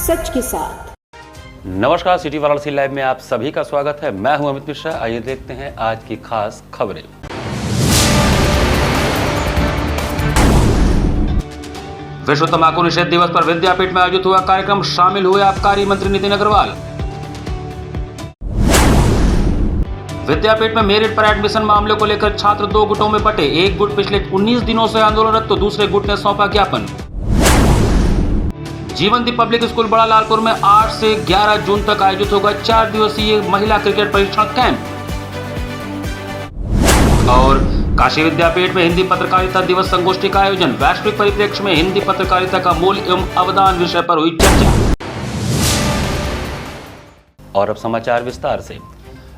सच के साथ। नमस्कार, सिटी वाराणसी लाइव में आप सभी का स्वागत है। मैं हूं अमित मिश्रा। आइए देखते हैं आज की खास खबरें। विश्व तंबाकू निषेध दिवस पर विद्यापीठ में आयोजित हुआ कार्यक्रम, शामिल हुए आबकारी मंत्री नितिन अग्रवाल। विद्यापीठ में मेरिट पर एडमिशन मामले को लेकर छात्र दो गुटों में बंटे। एक गुट पिछले 19 दिनों से आंदोलनरत तो दूसरे गुट ने सौंपा ज्ञापन। जीवंती पब्लिक स्कूल बड़ा लालपुर में 8 से 11 जून तक आयोजित होगा 4 दिवसीय महिला क्रिकेट प्रशिक्षण कैंप। और काशी विद्यापीठ में हिंदी पत्रकारिता दिवस संगोष्ठी का आयोजन। वैश्विक परिप्रेक्ष्य में हिंदी पत्रकारिता का मूल एवं अवदान विषय पर हुई चर्चा। और अब समाचार विस्तार से।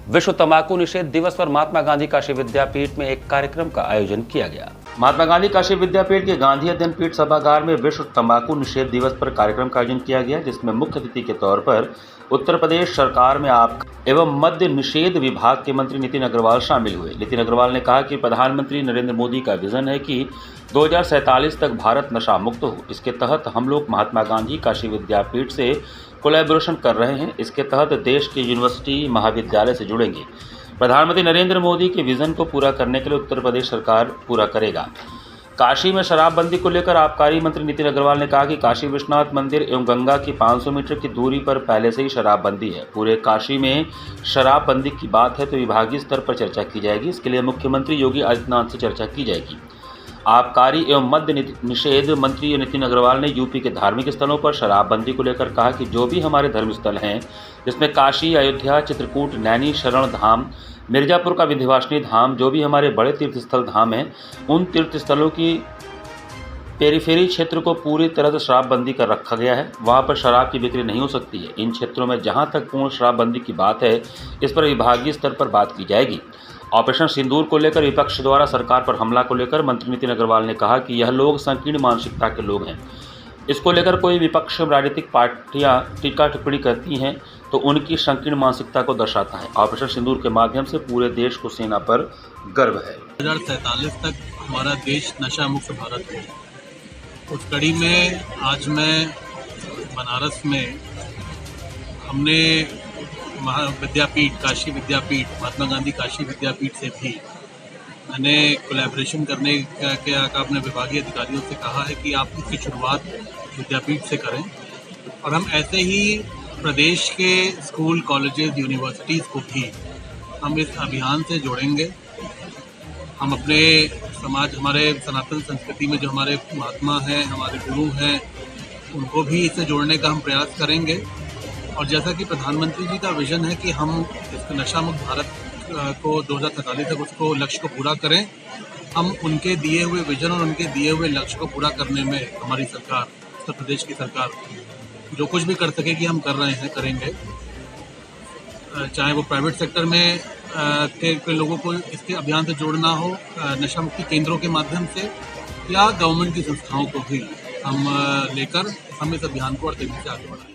विश्व तंबाकू निषेध दिवस पर महात्मा गांधी काशी विद्यापीठ में एक कार्यक्रम का आयोजन किया गया। महात्मा गांधी काशी विद्यापीठ के गांधी अध्ययन पीठ सभागार में विश्व तंबाकू निषेध दिवस पर कार्यक्रम का आयोजन किया गया, जिसमें मुख्य अतिथि के तौर पर उत्तर प्रदेश सरकार में आबकारी एवं मद्य निषेध विभाग के मंत्री नितिन अग्रवाल शामिल हुए। नितिन अग्रवाल ने कहा कि प्रधानमंत्री नरेंद्र मोदी का विजन है कि 2047 तक भारत नशा मुक्त हो। इसके तहत हम लोग महात्मा गांधी काशी विद्यापीठ से कोलैबोरेशन कर रहे हैं। इसके तहत देश के यूनिवर्सिटी महाविद्यालय से जुड़ेंगे। प्रधानमंत्री नरेंद्र मोदी के विजन को पूरा करने के लिए उत्तर प्रदेश सरकार पूरा करेगा। काशी में शराबबंदी को लेकर आबकारी मंत्री नितिन अग्रवाल ने कहा कि काशी विश्वनाथ मंदिर एवं गंगा की 500 मीटर की दूरी पर पहले से ही शराबबंदी है। पूरे काशी में शराबबंदी की बात है तो विभागीय स्तर पर चर्चा की जाएगी। इसके लिए मुख्यमंत्री योगी आदित्यनाथ से चर्चा की जाएगी। आबकारी एवं मद्य निषेध मंत्री नितिन अग्रवाल ने यूपी के धार्मिक स्थलों पर शराबबंदी को लेकर कहा कि जो भी हमारे धर्मस्थल हैं, जिसमें काशी, अयोध्या, चित्रकूट, नैनी शरण धाम, मिर्जापुर का विंध्यवासिनी धाम, जो भी हमारे बड़े तीर्थस्थल धाम हैं, उन तीर्थस्थलों की पेरीफेरी क्षेत्र को पूरी तरह से शराबबंदी कर रखा गया है। वहाँ पर शराब की बिक्री नहीं हो सकती है। इन क्षेत्रों में जहाँ तक पूर्ण शराबबंदी की बात है, इस पर विभागीय स्तर पर बात की जाएगी। ऑपरेशन सिंदूर को लेकर विपक्ष द्वारा सरकार पर हमला को लेकर मंत्री नितिन अग्रवाल ने कहा कि यह लोग संकीर्ण मानसिकता के लोग हैं। इसको लेकर कोई विपक्ष राजनीतिक पार्टियां टीका टिप्पणी करती हैं तो उनकी संकीर्ण मानसिकता को दर्शाता है। ऑपरेशन सिंदूर के माध्यम से पूरे देश को सेना पर गर्व है। 2047 तक हमारा देश नशा मुक्त भारत हो। उस कड़ी में आज मैं बनारस में हमने विद्यापीठ, काशी विद्यापीठ, महात्मा गांधी काशी विद्यापीठ से भी मैंने कोलैबोरेशन करने का अपने विभागीय अधिकारियों से कहा है कि आप इसकी शुरुआत विद्यापीठ से करें और हम ऐसे ही प्रदेश के स्कूल, कॉलेजेस, यूनिवर्सिटीज़ को भी हम इस अभियान से जोड़ेंगे। हम अपने समाज, हमारे सनातन संस्कृति में जो हमारे महात्मा हैं, हमारे गुरु हैं, उनको भी इससे जोड़ने का हम प्रयास करेंगे। और जैसा कि प्रधानमंत्री जी का विजन है कि हम इस नशा मुक्त भारत को 2047 तक उसको लक्ष्य को पूरा करें, हम उनके दिए हुए विजन और उनके दिए हुए लक्ष्य को पूरा करने में हमारी सरकार, उत्तर प्रदेश की सरकार जो कुछ भी कर सकेगी हम कर रहे हैं, करेंगे। चाहे वो प्राइवेट सेक्टर में के लोगों को इसके अभियान से जोड़ना हो नशा मुक्ति केंद्रों के माध्यम से, या गवर्नमेंट की संस्थाओं को भी हम लेकर हम इस अभियान को और तेजी से आगे बढ़ाएंगे।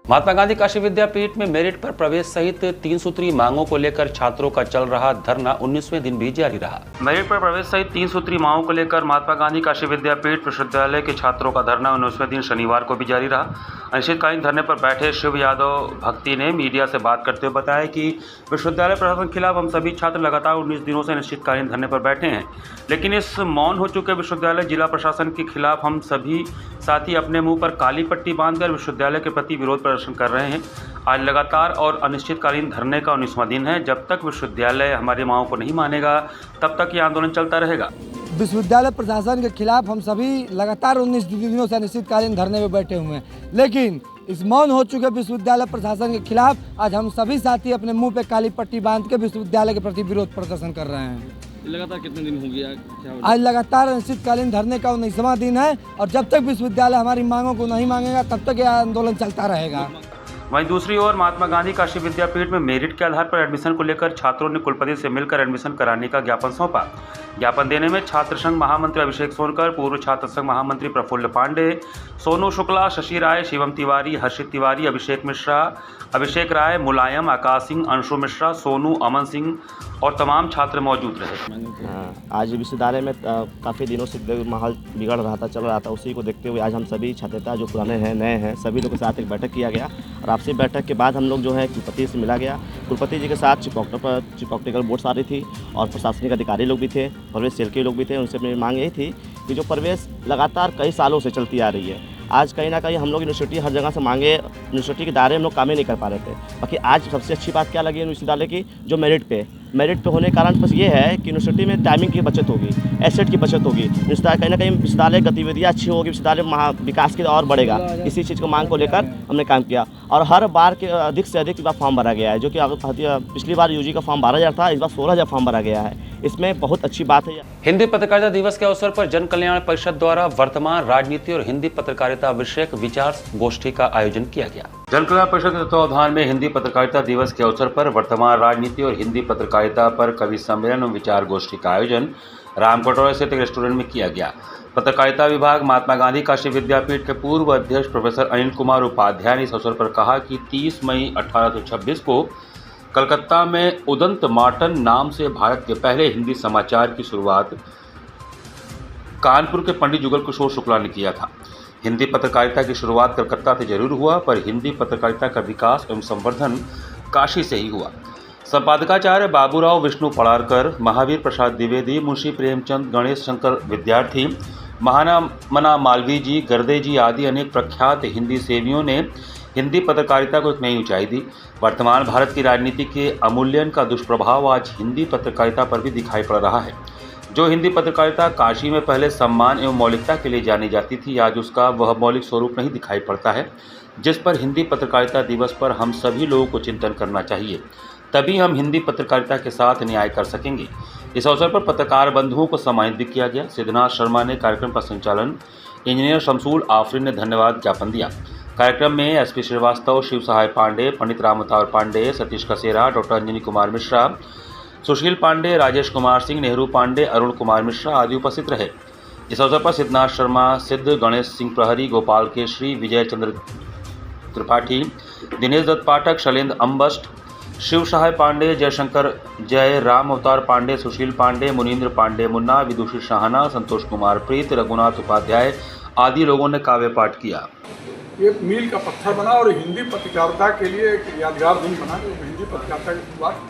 महात्मा गांधी काशी विद्यापीठ में मेरिट पर प्रवेश सहित 3 सूत्री मांगों को लेकर छात्रों का चल रहा धरना 19वें दिन भी जारी रहा। मेरिट पर प्रवेश सहित 3 सूत्री मांगों को लेकर महात्मा गांधी काशी विद्यापीठ विश्वविद्यालय के छात्रों का धरना 19वें दिन शनिवार को भी जारी रहा। अनिश्चितकालीन धरने पर बैठे शिव यादव भक्ति ने मीडिया से बात करते हुए बताया कि विश्वविद्यालय प्रशासन के खिलाफ हम सभी छात्र लगातार 19 दिनों से अनिश्चितकालीन धरने पर बैठे हैं, लेकिन इस मौन हो चुके विश्वविद्यालय जिला प्रशासन के खिलाफ हम सभी साथी अपने मुंह पर काली पट्टी बांधकर विश्वविद्यालय के प्रति विरोध प्रदर्शन कर रहे हैं। आज लगातार और अनिश्चितकालीन धरने का 19वां दिन है। जब तक विश्वविद्यालय हमारी मांगों को नहीं मानेगा तब तक ये आंदोलन चलता रहेगा। विश्वविद्यालय प्रशासन के खिलाफ हम सभी लगातार 19 दिनों से अनिश्चितकालीन धरने में बैठे हुए हैं, लेकिन इस मौन हो चुके विश्वविद्यालय प्रशासन के खिलाफ आज हम सभी साथी अपने मुंह पे काली पट्टी बांध के विश्वविद्यालय के प्रति विरोध प्रदर्शन कर रहे हैं। लगातार कितने दिन हो गया? आज लगातार अनिश्चितकालीन धरने का 19वां दिन है और जब तक विश्वविद्यालय हमारी मांगों को नहीं मांगेगा तब तक यह आंदोलन चलता रहेगा। वहीं दूसरी ओर महात्मा गांधी काशी विद्यापीठ में मेरिट के आधार पर एडमिशन को लेकर छात्रों ने कुलपति से मिलकर एडमिशन कराने का ज्ञापन सौंपा। ज्ञापन देने में छात्र संघ महामंत्री अभिषेक सोनकर, पूर्व छात्र संघ महामंत्री प्रफुल्ल पांडे, सोनू शुक्ला, शशि राय, शिवम तिवारी, हर्षित तिवारी, अभिषेक मिश्रा, अभिषेक राय, मुलायम, आकाश सिंह, अंशु मिश्रा, सोनू, अमन सिंह और तमाम छात्र मौजूद रहे। आज विश्वविद्यालय में काफ़ी दिनों से माहौल बिगड़ रहा था, चल रहा था। उसी को देखते हुए आज हम सभी छात्रता जो पुराने हैं, नए हैं, सभी लोग के साथ एक बैठक किया गया और आपसी बैठक के बाद हम लोग जो है कुलपति से मिला गया। कुलपति जी के साथ चीफ ऑप्टिकल बोर्ड आ रही थी और प्रशासनिक अधिकारी लोग भी थे, प्रवेश सेल के लोग भी थे। उनसे मेरी मांग यही थी कि जो प्रवेश लगातार कई सालों से चलती आ रही है, आज कहीं ना कहीं हम लोग यूनिवर्सिटी हर जगह से मांगे, यूनिवर्सिटी के दायरे में हम लोग काम ही नहीं कर पा रहे थे। बाकी आज सबसे अच्छी बात क्या लगी विश्वविद्यालय की, जो मेरिट पे होने के कारण बस ये है कि यूनिवर्सिटी में टाइमिंग की बचत होगी, एसेट की बचत होगी, कहीं ना कहीं विश्वविद्यालय गतिविधियाँ अच्छी होगी, विश्वविद्यालय विकास की और बढ़ेगा। इसी चीज़ को मांग को लेकर हमने काम किया और हर बार के अधिक से अधिक बार फॉर्म भरा गया है, जो कि पिछली बार यूजी का फॉर्म 12,000 था, इस बार 16,000 फॉर्म भरा गया है। इसमें बहुत अच्छी बात है। हिंदी पत्रकारिता दिवस के अवसर पर जन कल्याण परिषद द्वारा वर्तमान राजनीति और हिंदी पत्रकारिता विषयक विचार गोष्ठी का आयोजन किया गया। जन कल्याण परिषद के तत्वावधान में हिंदी पत्रकारिता दिवस के अवसर पर वर्तमान राजनीति और हिंदी पत्रकारिता पर कवि सम्मेलन और विचार गोष्ठी का आयोजन रामकटोरा स्थित एक रेस्टोरेंट में किया गया। पत्रकारिता विभाग महात्मा गांधी काशी विद्यापीठ के पूर्व अध्यक्ष प्रोफेसर अनिल कुमार उपाध्याय ने इस अवसर पर कहा कि 30 मई 1826 को कलकत्ता में उदंत मार्टन नाम से भारत के पहले हिंदी समाचार की शुरुआत कानपुर के पंडित जुगल किशोर शुक्ला ने किया था। हिंदी पत्रकारिता की शुरुआत कलकत्ता से जरूर हुआ, पर हिंदी पत्रकारिता का विकास एवं संवर्धन काशी से ही हुआ। संपादकाचार्य बाबूराव विष्णु पड़ारकर, महावीर प्रसाद द्विवेदी, मुंशी प्रेमचंद, गणेश शंकर विद्यार्थी, महामना मालवीय जी, गर्दे जी आदि अनेक प्रख्यात हिंदी सेवियों ने हिंदी पत्रकारिता को एक नई ऊंचाई दी। वर्तमान भारत की राजनीति के अमूल्यन का दुष्प्रभाव आज हिंदी पत्रकारिता पर भी दिखाई पड़ रहा है। जो हिंदी पत्रकारिता काशी में पहले सम्मान एवं मौलिकता के लिए जानी जाती थी, आज उसका वह मौलिक स्वरूप नहीं दिखाई पड़ता है, जिस पर हिंदी पत्रकारिता दिवस पर हम सभी लोगों को चिंतन करना चाहिए। तभी हम हिंदी पत्रकारिता के साथ न्याय कर सकेंगे। इस अवसर पर पत्रकार बंधुओं को सम्मानित भी किया गया। सिद्धनाथ शर्मा ने कार्यक्रम का संचालन, इंजीनियर शमसूल आफरीन ने धन्यवाद ज्ञापन दिया। कार्यक्रम में एसपी श्रीवास्तव, शिव सहाय पांडे, पंडित राम अवतार पांडे, सतीश कसेरा, डॉक्टर अंजनी कुमार मिश्रा, सुशील पांडे, राजेश कुमार सिंह, नेहरू पांडे, अरुण कुमार मिश्रा आदि उपस्थित रहे। इस अवसर पर सिद्धनाथ शर्मा, सिद्ध, गणेश सिंह प्रहरी, गोपाल केशरी, विजय चंद्र त्रिपाठी, दिनेश दत्त पाठक, शैलेंद्र अम्बस्ट, शिव सहाय पांडे, जयशंकर जय, राम अवतार पांडे, सुशील पांडे, मुनीन्द्र पांडे मुन्ना, विदुषी शाहना, संतोष कुमार प्रीत, रघुनाथ उपाध्याय आदि लोगों ने काव्य पाठ किया। ये मील का पत्थर बना और हिंदी पत्रकारिता के लिए एक यादगार दिन बना। जो हिंदी पत्रकारिता की शुरुआत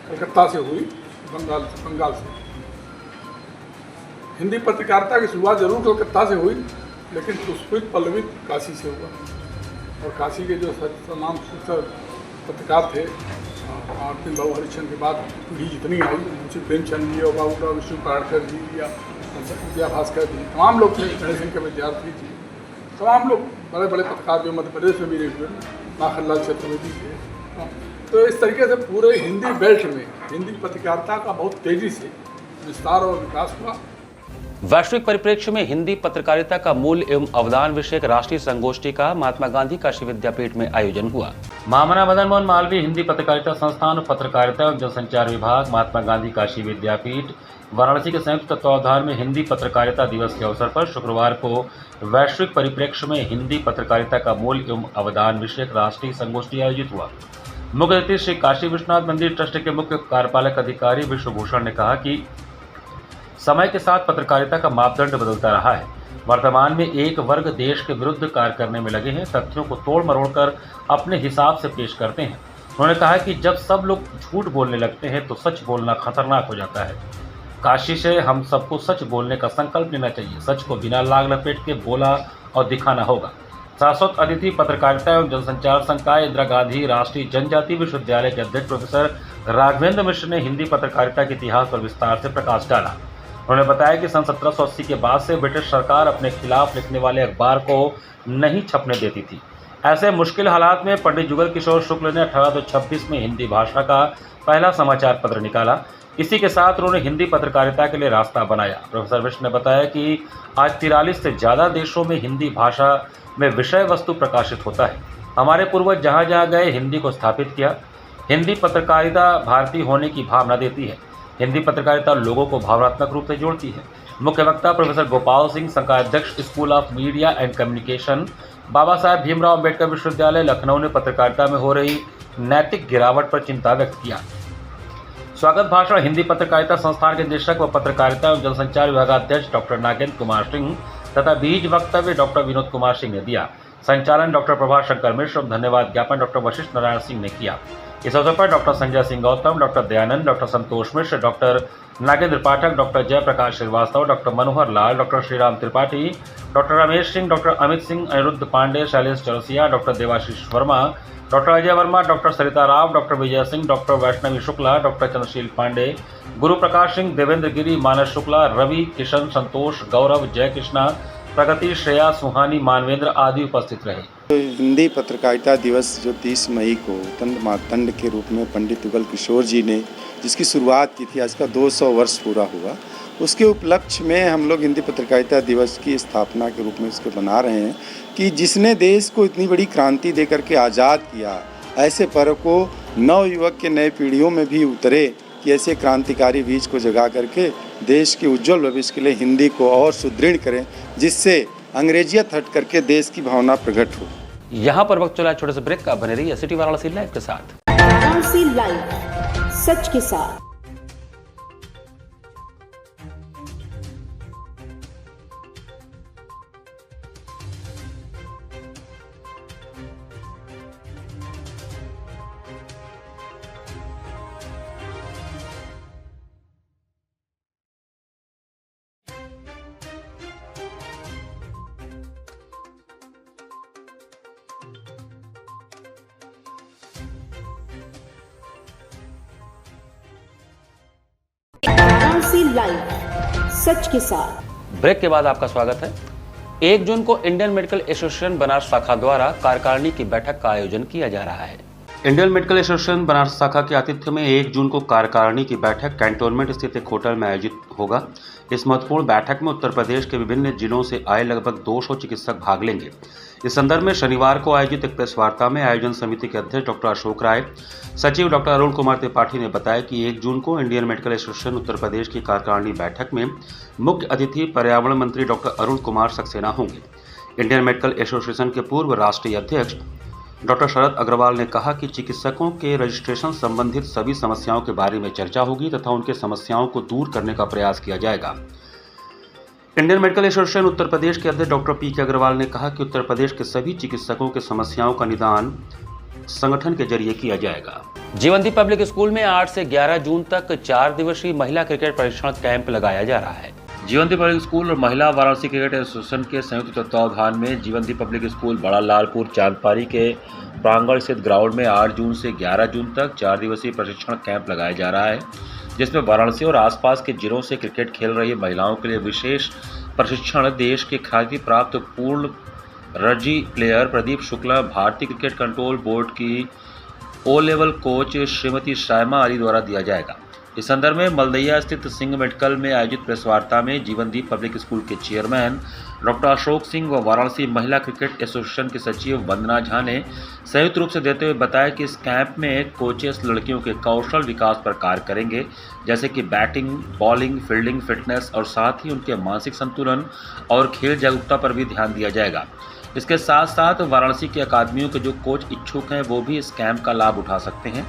कलकत्ता से हुई, बंगाल से। हिंदी पत्रकारिता की शुरुआत जरूर कलकत्ता से हुई, लेकिन पुष्पित पल्लवित काशी से हुआ। और काशी के जो तमाम पत्रकार थे, आरती बाबू हरिश्चंद्र के बाद पीढ़ी जितनी आई, मुंशी प्रेमचंद जी और बाबूराव विष्णु पड़ारकर जी या विद्या भास्कर जी, तमाम लोग थे, गणेश सिंह के विद्यार्थी जी, तमाम लोग बड़े बड़े पत्रकार जो मध्य प्रदेश में भी रहे हुए, माखनलाल चतुर्वेदी थे। तो इस तरीके से पूरे हिंदी बेल्ट में हिंदी पत्रकारिता का बहुत तेज़ी से विस्तार और विकास हुआ। वैश्विक परिप्रेक्ष्य में हिंदी पत्रकारिता का मूल एवं अवदान विषयक राष्ट्रीय संगोष्ठी का महात्मा गांधी काशी विद्यापीठ में आयोजन हुआ। महामना मदन मोहन मालवीय हिंदी पत्रकारिता संस्थान, पत्रकारिता एवं जनसंचार विभाग, महात्मा गांधी काशी विद्यापीठ वाराणसी के संयुक्त तत्वावधान में हिंदी पत्रकारिता दिवस के अवसर पर शुक्रवार को वैश्विक परिप्रेक्ष्य में हिंदी पत्रकारिता का मूल एवं अवदान विषयक राष्ट्रीय संगोष्ठी आयोजित हुआ। मुख्य अतिथि श्री काशी विश्वनाथ मंदिर ट्रस्ट के मुख्य कार्यपालक अधिकारी विश्वभूषण ने कहा कि समय के साथ पत्रकारिता का मापदंड बदलता रहा है। वर्तमान में एक वर्ग देश के विरुद्ध कार्य करने में लगे हैं, तथ्यों को तोड़ मरोड़कर अपने हिसाब से पेश करते हैं। उन्होंने कहा कि जब सब लोग झूठ बोलने लगते हैं तो सच बोलना खतरनाक हो जाता है। काशी से हम सबको सच बोलने का संकल्प लेना चाहिए। सच को बिना लाग लपेट के बोला और दिखाना होगा। शाश्वत अतिथि पत्रकारिता एवं जनसंचार संकाय इंदिरा गांधी राष्ट्रीय जनजाति विश्वविद्यालय के अध्यक्ष प्रोफेसर राघवेंद्र मिश्र ने हिंदी पत्रकारिता के इतिहास पर विस्तार से प्रकाश डाला। उन्होंने बताया कि सन 1780 के बाद से ब्रिटिश सरकार अपने खिलाफ लिखने वाले अखबार को नहीं छपने देती थी। ऐसे मुश्किल हालात में पंडित जुगल किशोर शुक्ल ने 1826 में हिंदी भाषा का पहला समाचार पत्र निकाला। इसी के साथ उन्होंने हिंदी पत्रकारिता के लिए रास्ता बनाया। प्रोफेसर मिश्र ने बताया कि आज 43 से ज़्यादा देशों में हिंदी भाषा में विषय वस्तु प्रकाशित होता है। हमारे पूर्वज जहाँ जहाँ गए हिंदी को स्थापित किया। हिंदी पत्रकारिता भारतीय होने की भावना देती है। हिंदी पत्रकारिता लोगों को भावनात्मक रूप से जोड़ती है। मुख्य वक्ता प्रोफेसर गोपाल सिंह, संकायध्यक्ष school of media and communication, Baba Saheb Bhimrao Ambedkar विश्वविद्यालय लखनऊ ने पत्रकारिता में हो रही नैतिक गिरावट पर चिंता व्यक्त किया। स्वागत भाषण हिंदी पत्रकारिता संस्थान के निदेशक व पत्रकारिता एवं जनसंचार विभागाध्यक्ष डॉक्टर नागेंद्र कुमार सिंह तथा बीज वक्तव्य डॉक्टर विनोद कुमार सिंह ने दिया। संचालन डॉक्टर प्रभाष शंकर मिश्र और धन्यवाद ज्ञापन डॉक्टर वशिष्ठ नारायण सिंह ने किया। इस अवसर पर doctor Sanjay Singh Gautam, doctor Dayanand, doctor Santosh Mishra, doctor Nagendra Pathak, doctor Jayprakash Srivastava, doctor Manohar Lal, doctor Shriram Tripathi, doctor Ramesh Singh, doctor Amit Singh, Anirudh Pandey, Shailesh Chaurasia, doctor Debashish Verma, doctor Ajay Verma, doctor Sarita Rao, doctor Vijay Singh, doctor Vaishnavi Shukla, doctor Chandrasheel Pandey, Guru Prakash Singh, Devendra गिरी, मानस शुक्ला, रवि, किशन, संतोष, गौरव, जय कृष्णा, प्रगति, श्रेया, सुहानी, मानवेंद्र आदि उपस्थित रहे। हिंदी पत्रकारिता दिवस जो 30 मई को तंड मातंड के रूप में पंडित युगल किशोर जी ने जिसकी शुरुआत की थी, आज का 200 वर्ष पूरा हुआ, उसके उपलक्ष्य में हम लोग हिंदी पत्रकारिता दिवस की स्थापना के रूप में इसको बना रहे हैं कि जिसने देश को इतनी बड़ी क्रांति दे करके आज़ाद किया, ऐसे पर्व को नव युवक के नए पीढ़ियों में भी उतरे कि ऐसे क्रांतिकारी बीज को जगा करके देश के उज्जवल भविष्य के लिए हिंदी को और सुदृढ़ करें, जिससे अंग्रेजियत हट करके देश की भावना प्रकट हो। यहाँ पर वक्त चला छोटे से ब्रेक का, बने रहिए सिटी वाराणसी लाइव के साथ। वाराणसी लाइव, सच के साथ। वाराणसी लाइव, सच के साथ। ब्रेक के बाद आपका स्वागत है। 1 जून को इंडियन मेडिकल एसोसिएशन बनारस शाखा द्वारा कार्यकारिणी की बैठक का आयोजन किया जा रहा है। इंडियन मेडिकल एसोसिएशन बनारस शाखा के आतिथ्य में 1 जून को कार्यकारिणी की बैठक कैंटोनमेंट स्थित एक होटल में आयोजित होगा। इस महत्वपूर्ण बैठक में उत्तर प्रदेश के विभिन्न जिलों से आए लगभग 200 चिकित्सक भाग लेंगे। इस संदर्भ में शनिवार को आयोजित एक प्रेस वार्ता में आयोजन समिति के अध्यक्ष डॉक्टर अशोक राय, सचिव डॉक्टर अरुण कुमार त्रिपाठी ने बताया कि 1 जून को Indian medical association Uttar Pradesh की कार्यकारिणी बैठक में मुख्य अतिथि पर्यावरण मंत्री डॉक्टर अरुण कुमार सक्सेना होंगे। इंडियन मेडिकल एसोसिएशन के पूर्व राष्ट्रीय अध्यक्ष डॉक्टर शरद अग्रवाल ने कहा कि चिकित्सकों के रजिस्ट्रेशन संबंधित सभी समस्याओं के बारे में चर्चा होगी तथा उनके समस्याओं को दूर करने का प्रयास किया जाएगा। Indian medical association Uttar Pradesh के अध्यक्ष डॉक्टर पी.के. अग्रवाल ने कहा कि उत्तर प्रदेश के सभी चिकित्सकों के समस्याओं का निदान संगठन के जरिए किया जाएगा। जीवनदीप पब्लिक स्कूल में 8 से 11 जून तक 4 दिवसीय महिला क्रिकेट प्रशिक्षण कैंप लगाया जा रहा है। जीवनदीप पब्लिक स्कूल और महिला वाराणसी क्रिकेट एसोसिएशन के संयुक्त तत्वावधान में जीवनदीप पब्लिक स्कूल बड़ा लालपुर चांदपारी के प्रांगण स्थित ग्राउंड में 8 जून से 11 जून तक 4 दिवसीय प्रशिक्षण कैंप लगाया जा रहा है, जिसमें वाराणसी और आसपास के जिलों से क्रिकेट खेल रही महिलाओं के लिए विशेष प्रशिक्षण देश के ख्याति प्राप्त पूर्ण रणजी प्लेयर प्रदीप शुक्ला, भारतीय क्रिकेट कंट्रोल बोर्ड की O level coach Shrimati Saima Ali द्वारा दिया जाएगा। इस संदर्भ में मलदैया स्थित सिंह मेडिकल में आयोजित प्रेस वार्ता में जीवनदीप पब्लिक स्कूल के चेयरमैन डॉक्टर अशोक सिंह व वाराणसी महिला क्रिकेट एसोसिएशन के सचिव वंदना झा ने संयुक्त रूप से देते हुए बताया कि इस कैंप में कोचेस लड़कियों के कौशल विकास पर कार्य करेंगे, जैसे कि बैटिंग, बॉलिंग, फील्डिंग, फिटनेस और साथ ही उनके मानसिक संतुलन और खेल जागरूकता पर भी ध्यान दिया जाएगा। इसके साथ साथ वाराणसी की अकादमियों के जो कोच इच्छुक हैं वो भी इस कैंप का लाभ उठा सकते हैं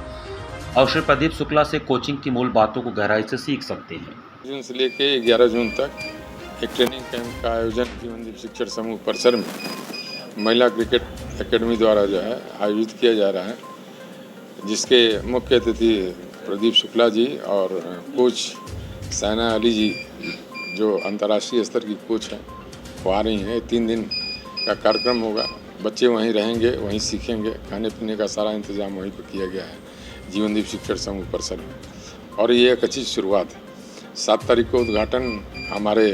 और श्री प्रदीप शुक्ला से कोचिंग की मूल बातों को गहराई से सीख सकते हैं। जून से लेके 11 जून तक एक ट्रेनिंग कैंप का आयोजन जीवनदीप शिक्षण समूह परिसर में महिला क्रिकेट एकेडमी द्वारा जो है आयोजित किया जा रहा है, जिसके मुख्य अतिथि प्रदीप शुक्ला जी और कोच सायना अली जी जो अंतर्राष्ट्रीय स्तर की कोच हैं वो आ रही हैं। 3 दिन का कार्यक्रम होगा, बच्चे वहीं रहेंगे, वहीं सीखेंगे, खाने पीने का सारा इंतजाम वहीं पर किया गया है जीवनदीप शिक्षण समूह परिसर में, और ये एक अच्छी शुरुआत है। 7 तारीख को उद्घाटन हमारे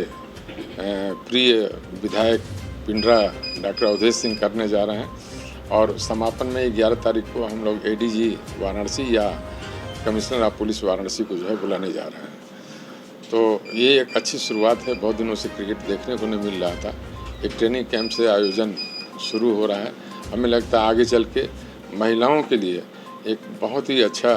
प्रिय विधायक पिंडरा डॉक्टर अवधेश सिंह करने जा रहे हैं और समापन में 11 तारीख को हम लोग एडीजी वाराणसी या कमिश्नर ऑफ पुलिस वाराणसी को जो है बुलाने जा रहे हैं। तो ये एक अच्छी शुरुआत है। बहुत दिनों से क्रिकेट देखने को नहीं मिल रहा था, एक ट्रेनिंग कैंप से आयोजन शुरू हो रहा है हमें लगता है आगे चल के महिलाओं के लिए एक बहुत ही अच्छा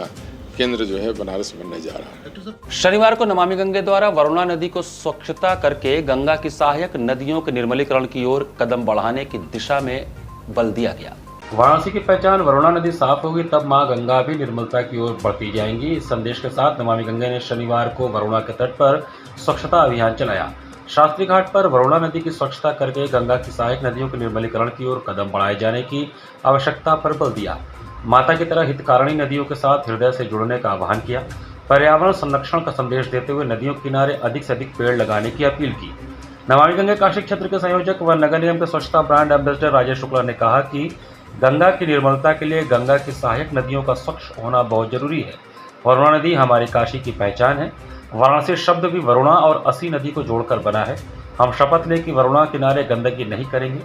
केंद्र जो है बनारस बनने जा रहा है। शनिवार को नमामि गंगे द्वारा वरुणा नदी को स्वच्छता करके गंगा की सहायक नदियों के निर्मलीकरण की ओर कदम बढ़ाने की दिशा में बल दिया गया। वाराणसी की पहचान वरुणा नदी साफ होगी तब मां गंगा भी निर्मलता की ओर बढ़ती जाएंगी। इस संदेश के साथ नमामि गंगे ने शनिवार को वरुणा के तट पर स्वच्छता अभियान चलाया। शास्त्री घाट पर वरुणा नदी की स्वच्छता करके गंगा की सहायक नदियों के निर्मलीकरण की ओर कदम बढ़ाए जाने की आवश्यकता पर बल दिया। माता की तरह हितकारिणी नदियों के साथ हृदय से जुड़ने का आह्वान किया। पर्यावरण संरक्षण का संदेश देते हुए नदियों के किनारे अधिक से अधिक पेड़ लगाने की अपील की। नमामि गंगे काशी क्षेत्र के संयोजक व नगर निगम के स्वच्छता ब्रांड एम्बेसडर राजेश शुक्ला ने कहा कि गंगा की निर्मलता के लिए गंगा की सहायक नदियों का स्वच्छ होना बहुत जरूरी है। वरुणा नदी हमारी काशी की पहचान है। वाराणसी शब्द भी वरुणा और असी नदी को जोड़कर बना है। हम शपथ लें कि वरुणा किनारे गंदगी नहीं करेंगे।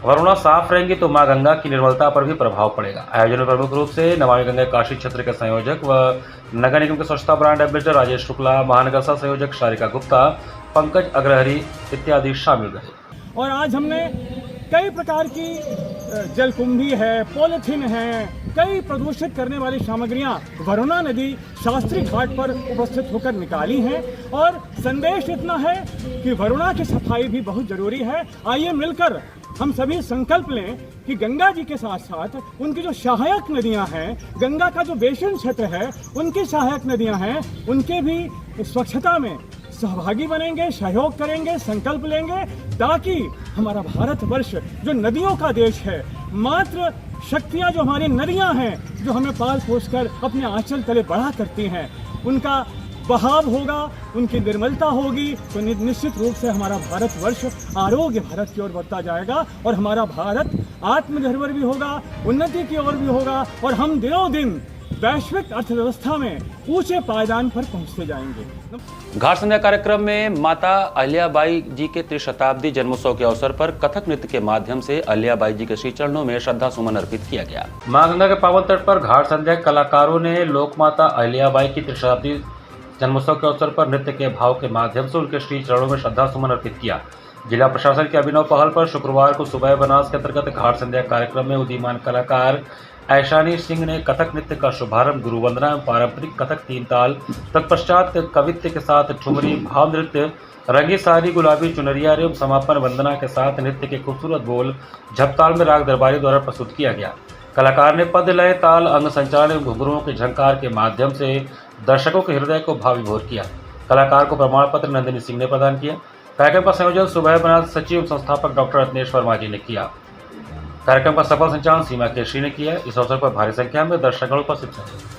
वरुणा साफ रहेंगी तो मां गंगा की निर्मलता पर भी प्रभाव पड़ेगा। आयोजन में प्रमुख रूप से नमामि गंगा काशी क्षेत्र के संयोजक व नगर निगम के स्वच्छता ब्रांड एम्बेसडर राजेश शुक्ला, महानगर सह संयोजक शारिका गुप्ता, पंकज अग्रहरी इत्यादि शामिल रहे। और आज हमने कई प्रकार की जलकुंभी है, पॉलिथीन है, कई प्रदूषित करने वाली सामग्रियां वरुणा नदी शास्त्री घाट पर उपस्थित होकर निकाली हैं। और संदेश इतना है कि वरुणा की सफाई भी बहुत जरूरी है। आइए मिलकर हम सभी संकल्प लें कि गंगा जी के साथ साथ उनकी जो सहायक नदियां हैं, गंगा का जो बेसिन क्षेत्र है, उनकी सहायक नदियां हैं, उनके भी स्वच्छता में सहभागी बनेंगे, सहयोग करेंगे, संकल्प लेंगे, ताकि हमारा भारतवर्ष जो नदियों का देश है, मात्र शक्तियां जो हमारी नदियां हैं, जो हमें पाल पोस कर अपने आंचल तले बढ़ा करती हैं, उनका बहाव होगा, उनकी निर्मलता होगी तो निश्चित रूप से हमारा भारतवर्ष आरोग्य भारत की ओर बढ़ता जाएगा और हमारा भारत आत्मनिर्भर भी होगा, उन्नति की ओर भी होगा और हम दिनों दिन वैश्विक अर्थव्यवस्था में ऊंचे पायदान पर पहुंचते जाएंगे। घाट संध्या कार्यक्रम में माता अहिल्याबाई जी के त्रिशताब्दी जन्मोत्सव के अवसर पर कथक नृत्य के माध्यम से अहिल्याबाई जी के श्री चरणों में श्रद्धा सुमन अर्पित किया गया। मां गंगा के पावन तट पर घाट संध्या कलाकारों ने लोकमाता अहिल्याबाई की त्रिशताब्दी जन्मोत्सव के अवसर पर नृत्य के भाव के माध्यम से उनके श्री चरणों में श्रद्धा सुमन अर्पित किया। जिला प्रशासन के अभिनव पहल पर शुक्रवार को सुबह बनास के अंतर्गत घाट संध्या कार्यक्रम में उदीयमान कलाकार ऐशानी सिंह ने कथक नृत्य का शुभारंभ गुरु वंदना एवं पारंपरिक कथक तीन ताल, तत्पश्चात कवित्य के साथ ठुमरी, भाव नृत्य, रंगी साड़ी, गुलाबी चुनरिया एवं समापन वंदना के साथ नृत्य के खूबसूरत बोल झपताल में राग दरबारी द्वारा प्रस्तुत किया गया। कलाकार ने पद, लय, ताल, अंग संचालन एवं घुंघरुओं के झंकार के माध्यम से दर्शकों के हृदय को भाव विभोर किया। कलाकार को प्रमाण पत्र नंदिनी सिंह ने प्रदान किया। कार्यक्रम का संयोजन सुबह बनास सचिव एवं संस्थापक डॉक्टर रत्नेश वर्मा जी ने किया। कार्यक्रम का सफल संचालन सीमा केशरी ने किया। इस अवसर पर भारी संख्या में दर्शक उपस्थित रहे।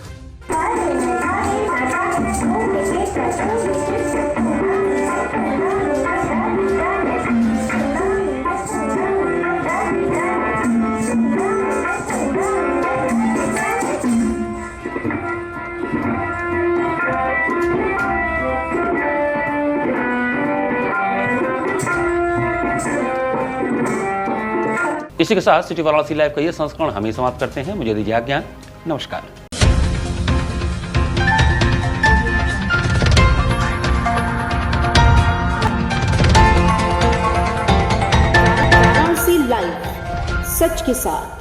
इसी के साथ सिटी वाराणसी लाइव का ये संस्करण हम ही समाप्त करते हैं। मुझे दीजिए आज्ञा। नमस्कार। वाराणसी लाइव, सच के साथ।